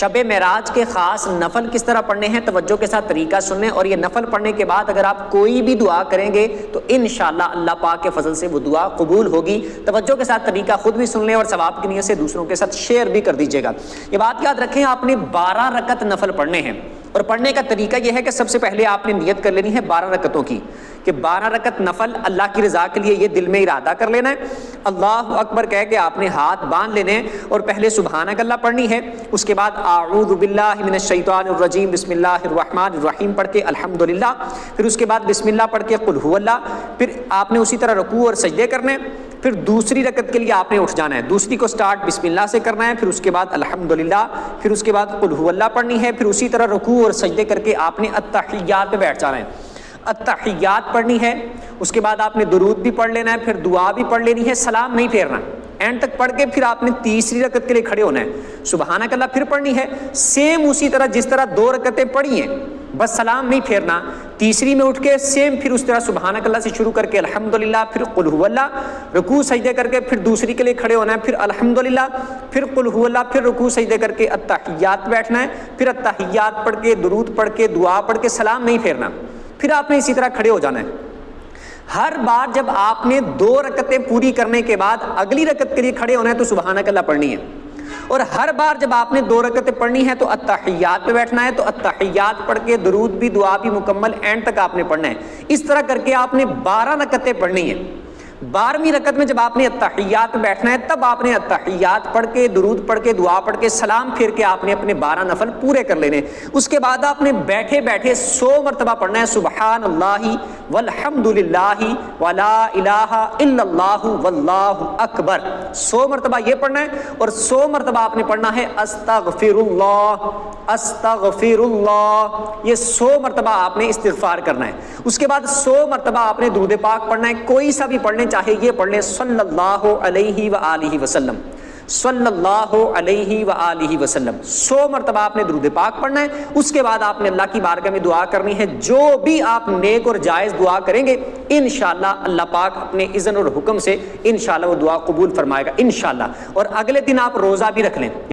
شب معراج کے خاص نفل کس طرح پڑھنے ہیں، توجہ کے ساتھ طریقہ سننے، اور یہ نفل پڑھنے کے بعد اگر آپ کوئی بھی دعا کریں گے تو انشاءاللہ اللہ پاک کے فضل سے وہ دعا قبول ہوگی۔ توجہ کے ساتھ طریقہ خود بھی سن لیں اور ثواب کی نیت سے دوسروں کے ساتھ شیئر بھی کر دیجیے گا۔ یہ بات یاد رکھیں، آپ نے 12 رکعت نفل پڑھنے ہیں، اور پڑھنے کا طریقہ یہ ہے کہ سب سے پہلے آپ نے نیت کر لینی ہے 12 رکعتوں کی، کہ 12 رکعت نفل اللہ کی رضا کے لیے یہ دل میں ارادہ کر لینا ہے۔ اللہ اکبر کہہ کے آپ نے ہاتھ باندھ لینے ہیں، اور پہلے سبحانک اللہ پڑھنی ہے، اس کے بعد اعوذ باللہ من الشیطان الرجیم بسم اللہ الرحمن الرحیم پڑھ کے الحمدللہ، پھر اس کے بعد بسم اللہ پڑھ کے قل هو اللہ، پھر آپ نے اسی طرح رکوع اور سجدے کرنے، پھر دوسری رکعت کے لیے آپ نے اٹھ جانا ہے، دوسری کو سٹارٹ بسم اللہ سے کرنا ہے، پھر اس کے بعد الحمدللہ، پھر اس کے بعد قل هو اللہ پڑھنی ہے، پھر اسی طرح رکوع اور سجدے کر کے آپ نے التحیات پہ بیٹھ جانا ہے، التحیات پڑھنی ہے، اس کے بعد آپ نے درود بھی پڑھ لینا ہے، پھر دعا بھی پڑھ لینی ہے، سلام نہیں پھیرنا، اینڈ تک پڑھ کے پھر آپ نے تیسری رکعت کے لیے کھڑے ہونا ہے، سبحانک اللہ پھر پڑھنی ہے، سیم اسی طرح جس طرح 2 رکعتیں پڑھی ہیں، بس سلام نہیں پھیرنا، تیسری میں اٹھ کے سیم پھر اس طرح سبحانک اللہ سے شروع کر کے الحمدللہ، پھر قل هو اللہ، رکوع سجدے کر کے پھر دوسری کے لیے کھڑے ہونا ہے، پھر الحمدللہ، پھر قل هو اللہ، پھر رکوع سجدے کر کے التحیات بیٹھنا ہے، پھر التحیات پڑھ کے درود پڑھ کے دعا پڑھ کے سلام نہیں پھیرنا، پھر آپ نے اسی طرح کھڑے ہو جانا ہے۔ ہر بار جب آپ نے 2 رکعتیں پوری کرنے کے بعد اگلی رکعت کے لیے کھڑے ہونا ہے تو سبحانک اللہ پڑھنی ہے، اور ہر بار جب آپ نے 2 رکعتیں پڑھنی ہے تو التحیات پہ بیٹھنا ہے، تو التحیات پڑھ کے درود بھی دعا بھی مکمل اینڈ تک آپ نے پڑھنا ہے۔ اس طرح کر کے آپ نے 12 رکعتیں پڑھنی ہیں۔ 12ویں رکعت میں جب آپ نے التحیات پہ بیٹھنا ہے تب آپ نے التحیات پڑھ کے درود پڑھ کے دعا پڑھ کے سلام پھیر کے آپ نے اپنے 12 نفل پورے کر لینے۔ اس کے بعد آپ نے بیٹھے بیٹھے 100 مرتبہ پڑھنا ہے سبحان اللہ والحمد للہ ولا الہ الا اللہ واللہ اکبر، 100 مرتبہ یہ پڑھنا ہے، اور 100 مرتبہ آپ نے پڑھنا ہے استغفر اللہ استغفر اللہ، یہ 100 مرتبہ آپ نے استغفار کرنا ہے۔ اس کے بعد 100 مرتبہ آپ نے درود پاک پڑھنا ہے، کوئی سا بھی پڑھنے چاہے یہ پڑھ لیں صلی اللہ علیہ وآلہ وسلم، صلی اللہ علیہ وآلہ وسلم، 100 مرتبہ آپ نے درود پاک پڑھنا ہے۔ اس کے بعد آپ نے اللہ کی بارگاہ میں دعا کرنی ہے، جو بھی آپ نیک اور جائز دعا کریں گے انشاءاللہ اللہ پاک اپنے اذن اور حکم سے انشاءاللہ وہ دعا قبول فرمائے گا انشاءاللہ۔ اور اگلے دن آپ روزہ بھی رکھ لیں۔